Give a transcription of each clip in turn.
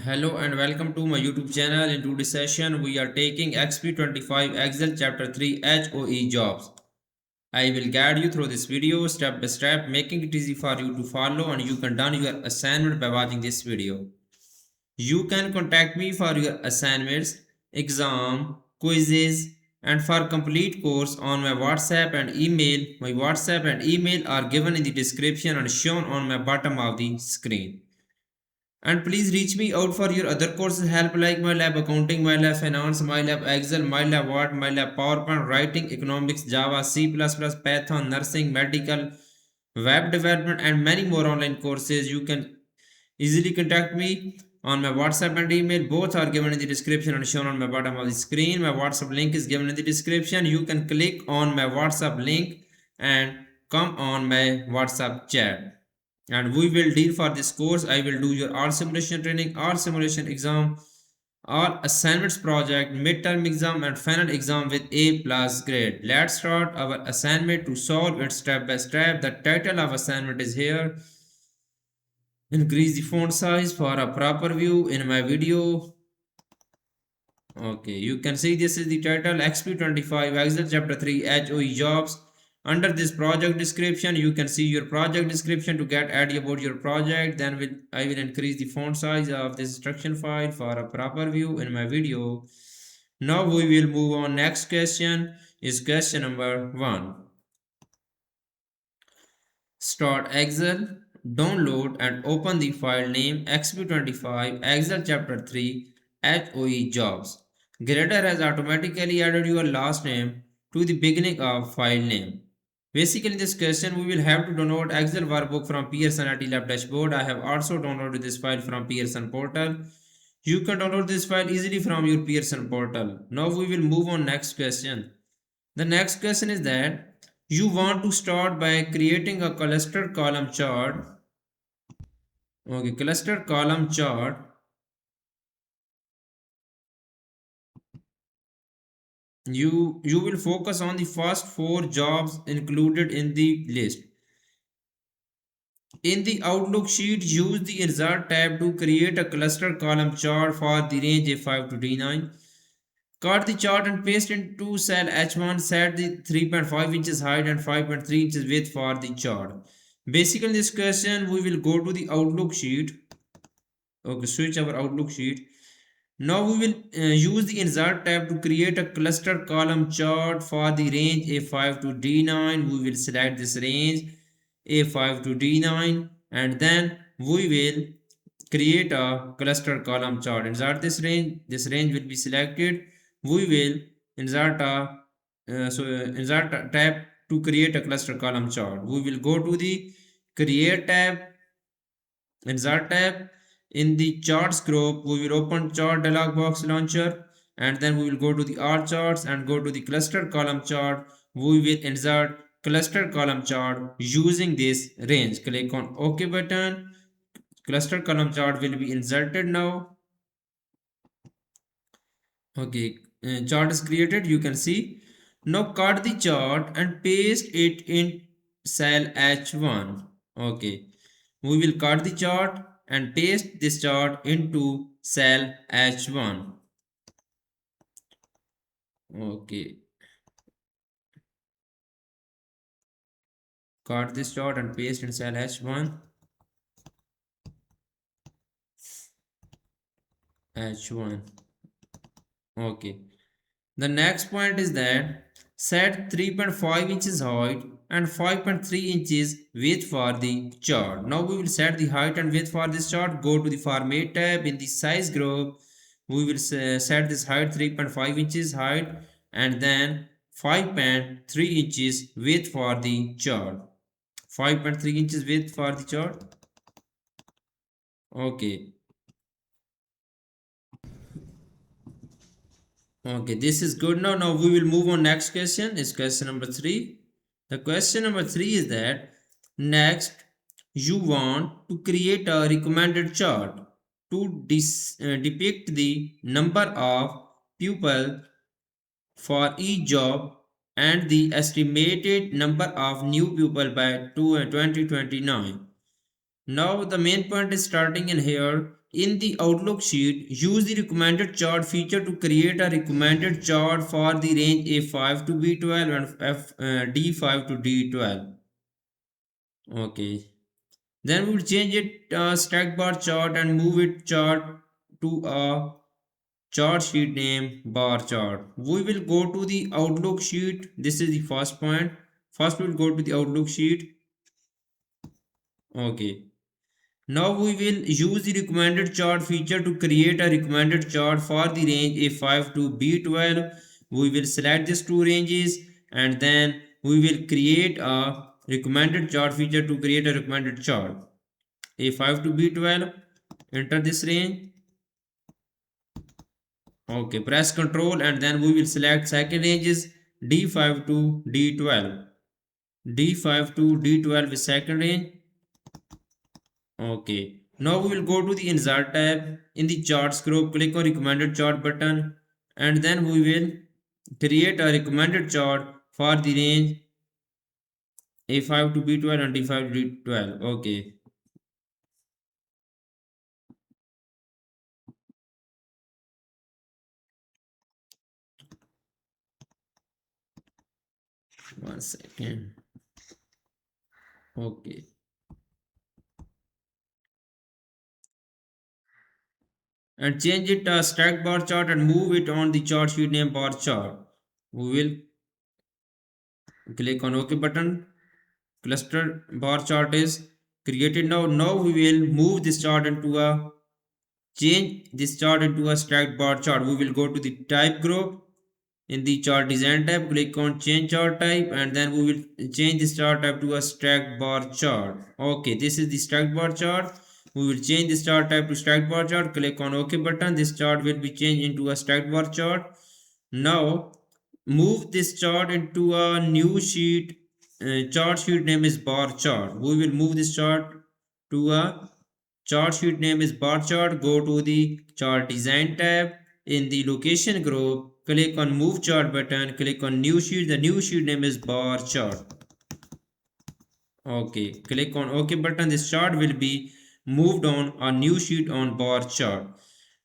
Hello and welcome to my YouTube channel. In today's session, we are taking Exp25 Excel Chapter 3 HOE Jobs. I will guide you through this video step by step, making it easy for you to follow, and you can done your assignment by watching this video. You can contact me for your assignments, exam, quizzes, and for complete course on my WhatsApp and email. My WhatsApp and email are given in the description and shown on my bottom of the screen. And please reach me out for your other courses help like MyLab Accounting, MyLab Finance, MyLab Excel, MyLab Word, MyLab PowerPoint, Writing, Economics, Java, C++, Python, Nursing, Medical, Web Development, and many more online courses. You can easily contact me on my WhatsApp and email. Both are given in the description and shown on my bottom of the screen. My WhatsApp link is given in the description. You can click on my WhatsApp link and come on my WhatsApp chat, and we will deal for this course. I will do your all simulation training, all simulation exam, all assignments project, midterm exam and final exam with A plus grade. Let's start our assignment to solve it step by step. The title of assignment is here. Increase the font size for a proper view in my video. Okay, you can see this is the title, Exp25 Excel Chapter 3 HOE Jobs. Under this project description, you can see your project description to get idea about your project. Then I will increase the font size of this instruction file for a proper view in my video. Now we will move on. Next question is question number 1. Start Excel, download and open the file name Exp25 Excel Chapter 3 HOE Jobs. Grader has automatically added your last name to the beginning of file name. Basically, in this question, we will have to download Excel workbook from Pearson IT Lab dashboard. I have also downloaded this file from Pearson portal. You can download this file easily from your Pearson portal. Now we will move on next question. The next question is that you want to start by creating a cluster column chart. Okay, cluster column chart. You will focus on the first 4 jobs included in the list. In the Outlook sheet, use the Insert tab to create a cluster column chart for the range A5 to D9. Cut the chart and paste into cell H1. Set the 3.5 inches height and 5.3 inches width for the chart. Basically, in this question, we will go to the Outlook sheet. Okay, switch our Outlook sheet. Now we will use the Insert tab to create a cluster column chart for the range A5 to D9. We will select this range A5 to D9 and then we will create a cluster column chart. Insert this range will be selected. We will insert insert tab to create a cluster column chart. We will go to the create tab, insert tab. In the charts group, we will open chart dialog box launcher and then we will go to the all charts and go to the cluster column chart. We will insert cluster column chart using this range. Click on OK button. Cluster column chart will be inserted now. Okay, chart is created. You can see. Now cut the chart and paste it in cell H1. Okay, we will cut the chart and paste this chart into cell H1. Okay, cut this chart and paste in cell H1. H1. Okay, the next point is that set 3.5 inches height and 5.3 inches width for the chart. Now we will set the height and width for this chart. Go to the format tab. In the size group, we will set this height 3.5 inches height and then 5.3 inches width for the chart. 5.3 inches width for the chart. Okay. Okay, this is good. Now we will move on. Next question is question number 3. The question number 3 is that next you want to create a recommended chart to depict the number of pupils for each job and the estimated number of new pupils by 2029. Now the main point is starting in here. In the Outlook sheet, use the recommended chart feature to create a recommended chart for the range A5 to B12 and D5 to D12. Okay. Then we will change it stack bar chart and move it chart to a chart sheet name bar chart. We will go to the Outlook sheet. This is the first point. First we will go to the Outlook sheet. Okay. Now we will use the recommended chart feature to create a recommended chart for the range A5 to B12. We will select these two ranges and then we will create a recommended chart feature to create a recommended chart. A5 to B12, enter this range. Okay, press Ctrl and then we will select second ranges D5 to D12. D5 to D12 is second range. Okay. Now we will go to the insert tab. In the charts group, click on recommended chart button and then we will create a recommended chart for the range A5 to B12 and D5 to D12. Okay. One second. Okay. And change it to stack bar chart and move it on the chart sheet name bar chart. We will click on OK button. Cluster bar chart is created now. Now we will move this chart into a change this chart into a stacked bar chart. We will go to the type group. In the chart design tab, click on change chart type and then we will change this chart type to a stacked bar chart. Okay, this is the stacked bar chart. We will change this chart type to stacked bar chart. Click on OK button. This chart will be changed into a stacked bar chart. Now move this chart into a new sheet. Chart sheet name is bar chart. We will move this chart to a chart sheet name is bar chart. Go to the chart design tab. In the location group, click on move chart button. Click on new sheet. The new sheet name is bar chart. Okay, click on OK button. This chart will be moved on a new sheet on bar chart.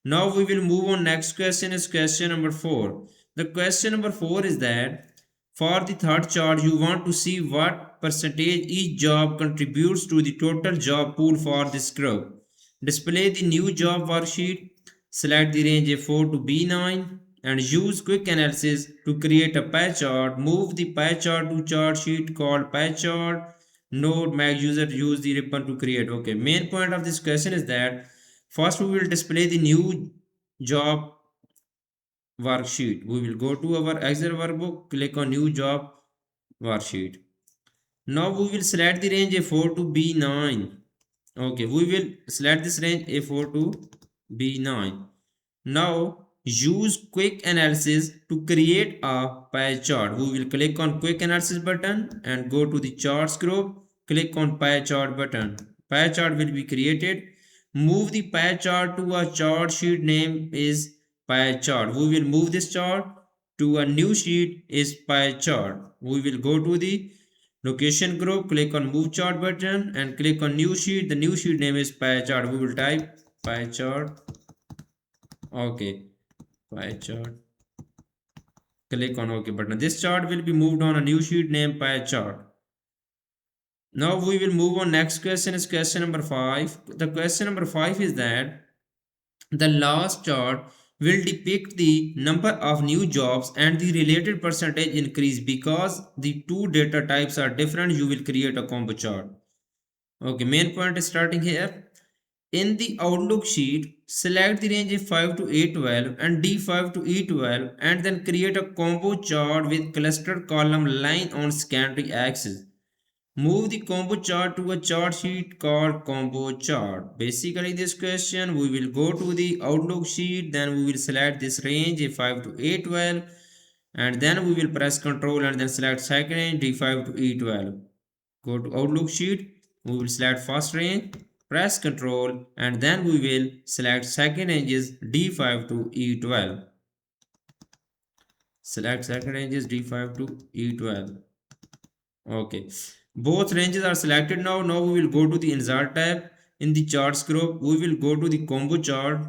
Now we will move on. Next question is question number 4. The question number 4 is that for the third chart you want to see what percentage each job contributes to the total job pool for this group. Display the new job worksheet. Select the range A4 to B9 and use quick analysis to create a pie chart. Move the pie chart to chart sheet called pie chart. Note make user use the ribbon to create. Okay, main point of this question is that first we will display the new job worksheet. We will go to our Excel workbook, click on new job worksheet. Now we will select the range A4 to B9. Okay, we will select this range A4 to B9. Now use quick analysis to create a pie chart. We will click on quick analysis button and go to the charts group. Click on pie chart button. Pie chart will be created. Move the pie chart to a chart sheet name is pie chart. We will move this chart to a new sheet is pie chart. We will go to the location group, click on move chart button and click on new sheet. The new sheet name is pie chart. We will type pie chart. Okay, pie chart. Click on OK button. This chart will be moved on a new sheet named pie chart. Now we will move on. Next question is question number 5. The question number 5 is that the last chart will depict the number of new jobs and the related percentage increase. Because the two data types are different, you will create a combo chart. Okay, main point is starting here. In the Outlook sheet, select the range A5 to A12 and D5 to E12 and then create a combo chart with clustered column line on secondary axis. Move the combo chart to a chart sheet called combo chart. Basically this question, we will go to the Outlook sheet, then we will select this range A5 to A12 and then we will press Ctrl and then select second range D5 to E12. Go to Outlook sheet, we will select first range, press Ctrl and then we will select second ranges D5 to E12. Select second ranges D5 to E12. Okay, both ranges are selected now. Now we will go to the insert tab. in the charts group, we will go to the combo chart,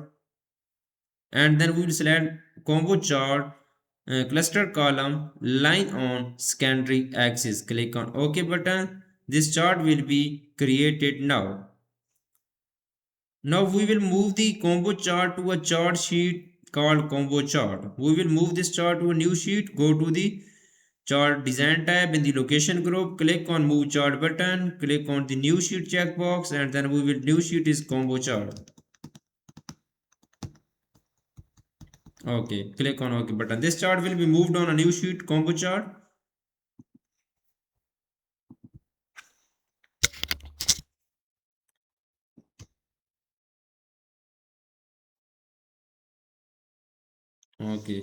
and then we will select combo chart, cluster column, line on secondary axis. Click on OK button. This chart will be created now. Now we will move the combo chart to a chart sheet called combo chart. We will move this chart to a new sheet. Go to the chart design tab in the location group. Click on move chart button. Click on the new sheet checkbox, and then we will new sheet is combo chart. Okay, click on OK button. This chart will be moved on a new sheet combo chart. Okay.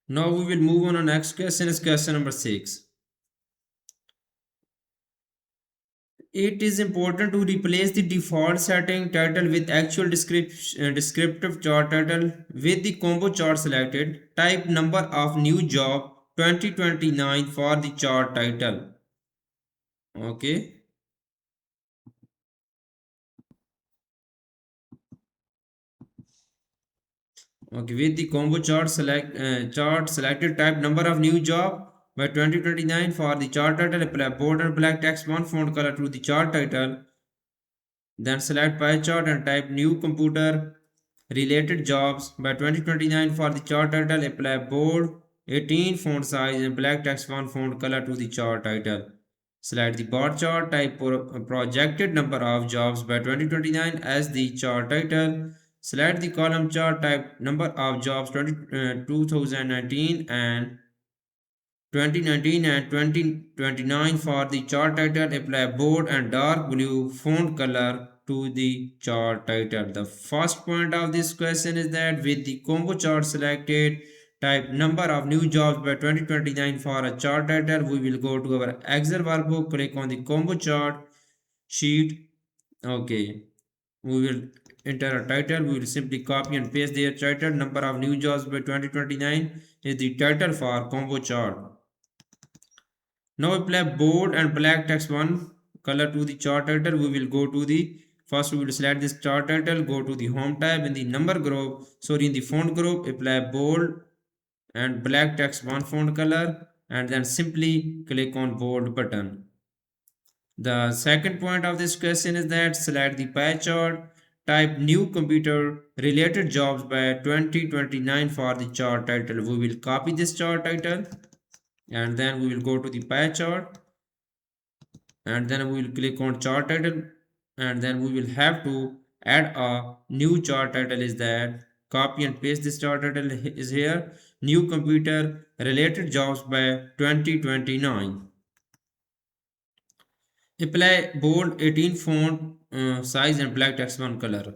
Now we will move on to next question is question number 6. It is important to replace the default setting title with actual descriptive chart title. With the combo chart selected, type number of new job 2029 for the chart title. Okay. Okay, with the combo chart chart selected, type number of new job by 2029 for the chart title. Apply bold and black text one font color to the chart title. Then select pie chart and type new computer related jobs by 2029 for the chart title. Apply bold 18 font size and black text one font color to the chart title. Select the bar chart, type projected number of jobs by 2029 as the chart title. Select the column chart, type number of jobs 2019 and 2019 and 2029 for the chart title. Apply bold and dark blue font color to the chart title. The first point of this question is that with the combo chart selected, type number of new jobs by 2029 for a chart title. We will go to our Excel workbook, click on the combo chart sheet. Okay, we will enter a title. We will simply copy and paste their title. Number of new jobs by 2029 is the title for combo chart. Now apply bold and black text one color to the chart title. We will go to the first, we will select this chart title, go to the home tab in the number group, sorry, in the font group, apply bold and black text one font color, and then simply click on bold button. The second point of this question is that select the pie chart, type new computer related jobs by 2029 for the chart title. We will copy this chart title, and then we will go to the pie chart, and then we will click on chart title, and then we will have to add a new chart title. Is that copy and paste this chart title is here, new computer related jobs by 2029. Apply bold 18 font size and black text one color.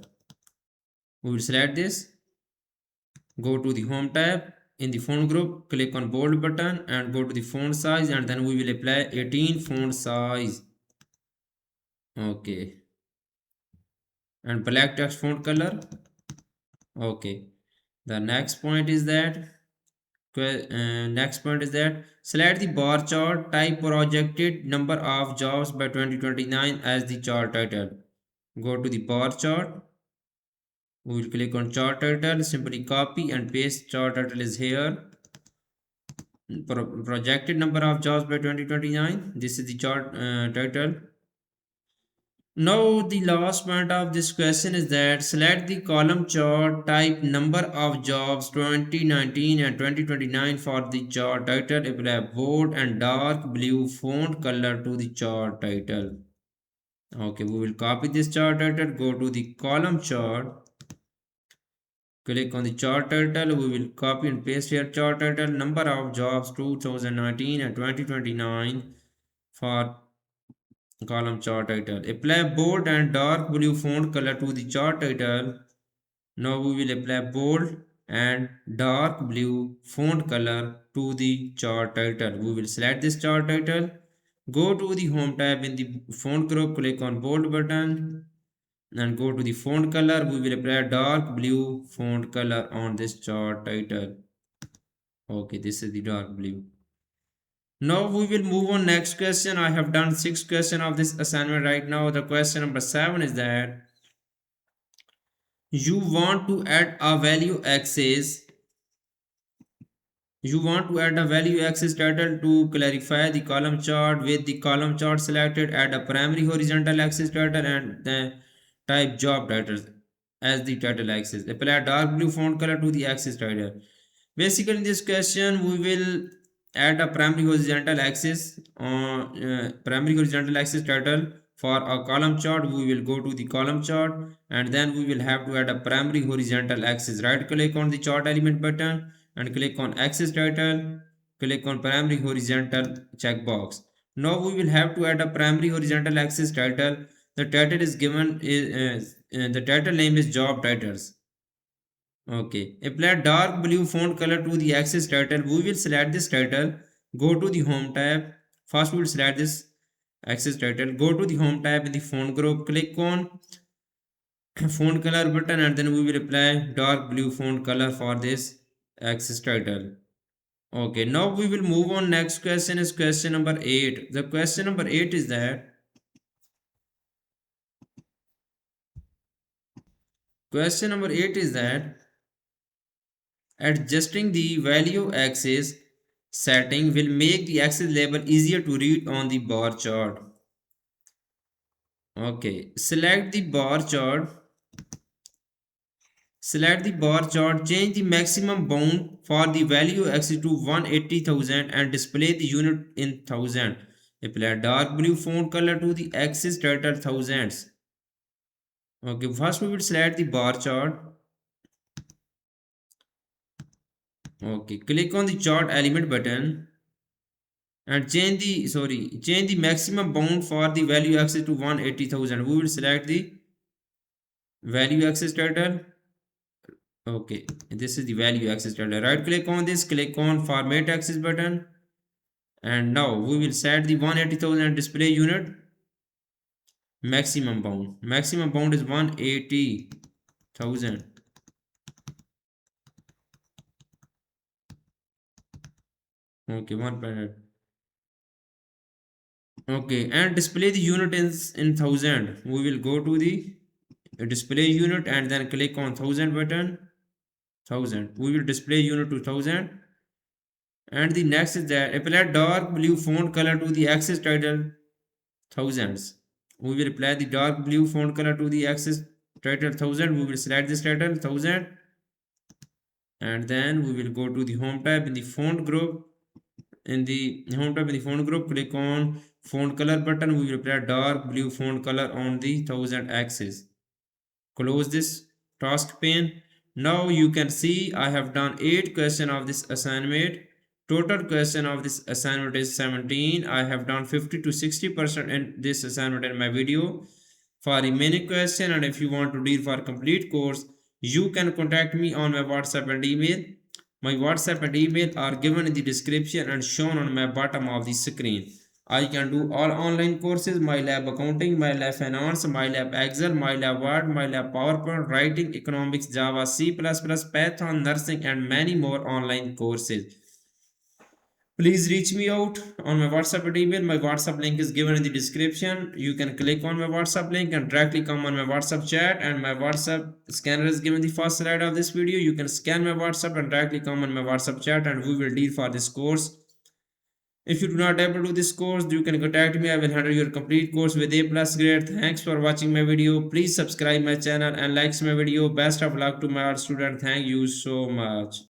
We will select this, go to the home tab in the font group, click on bold button and go to the font size, and then we will apply 18 font size. Okay, and black text font color. Okay, the next point is that select the bar chart, type projected number of jobs by 2029 as the chart title. Go to the bar chart, we will click on chart title, simply copy and paste chart title is here. Projected number of jobs by 2029, this is the chart title. Now the last point of this question is that select the column chart, type number of jobs 2019 and 2029 for the chart title. Apply bold and dark blue font color to the chart title. Okay, we will copy this chart title, go to the column chart, click on the chart title, we will copy and paste here chart title, number of jobs 2019 and 2029 for column chart title. Apply bold and dark blue font color to the chart title. Now we will apply bold and dark blue font color to the chart title. We will select this chart title, go to the home tab in the font group, click on bold button and go to the font color. We will apply dark blue font color on this chart title. Okay, this is the dark blue. Now we will move on next question. I have done 6 questions of this assignment right now. The question number 7 is that you want to add a value axis. You want to add a value axis title to clarify the column chart. With the column chart selected, add a primary horizontal axis title and then type job titles as the title axis. Apply dark blue font color to the axis title. Basically, in this question, we will add a primary horizontal axis title for a column chart. We will go to the column chart and then we will have to add a primary horizontal axis. Right click on the chart element button and click on axis title. Click on primary horizontal checkbox. Now we will have to add a primary horizontal axis title. The title is given the title name is job titles. Okay, apply dark blue font color to the axis title. We will select this title. Go to the home tab. First we will select this axis title. Go to the home tab in the font group. Click on font color button and then we will apply dark blue font color for this axis title. Okay, now we will move on. Next question is question number 8. The question number 8 is that question number 8 is that adjusting the value axis setting will make the axis label easier to read on the bar chart. Okay, select the bar chart. Select the bar chart, change the maximum bound for the value axis to 180,000 and display the unit in thousand. Apply dark blue font color to the axis title thousands. Okay, first we will select the bar chart. Okay, click on the chart element button and change the maximum bound for the value axis to 180,000. We will select the value axis title. Okay, this is the value axis title. Right click on this, click on format axis button, and now we will set the 180,000 display unit maximum bound. Maximum bound is 180,000. Okay, 1 planet. Okay, and display the unit in thousand. We will go to the display unit and then click on thousand button. Thousand. We will display unit to thousand. And the next is that apply dark blue font color to the axis title thousands. We will apply the dark blue font color to the axis title thousand. We will select this title thousand and then we will go to the home tab in the font group. In the home tab in the font group, click on font color button. We will apply dark blue font color on the thousand axis. Close this task pane. Now you can see I have done 8 questions of this assignment. Total question of this assignment is 17. I have done 50 to 60% in this assignment in my video. For remaining question and if you want to read for complete course, you can contact me on my WhatsApp and email. My WhatsApp and email are given in the description and shown on my bottom of the screen. I can do all online courses, MyLab Accounting, MyLab Finance, MyLab Excel, MyLab Word, MyLab PowerPoint, Writing, Economics, Java, C++, Python, Nursing and many more online courses. Please reach me out on my WhatsApp and email. My WhatsApp link is given in the description. You can click on my WhatsApp link and directly come on my WhatsApp chat, and my WhatsApp scanner is given in the first slide of this video. You can scan my WhatsApp and directly come on my WhatsApp chat and we will deal for this course. If you do not able to do this course, you can contact me. I will handle your complete course with A+ grade. Thanks for watching my video. Please subscribe my channel and like my video. Best of luck to my student. Thank you so much.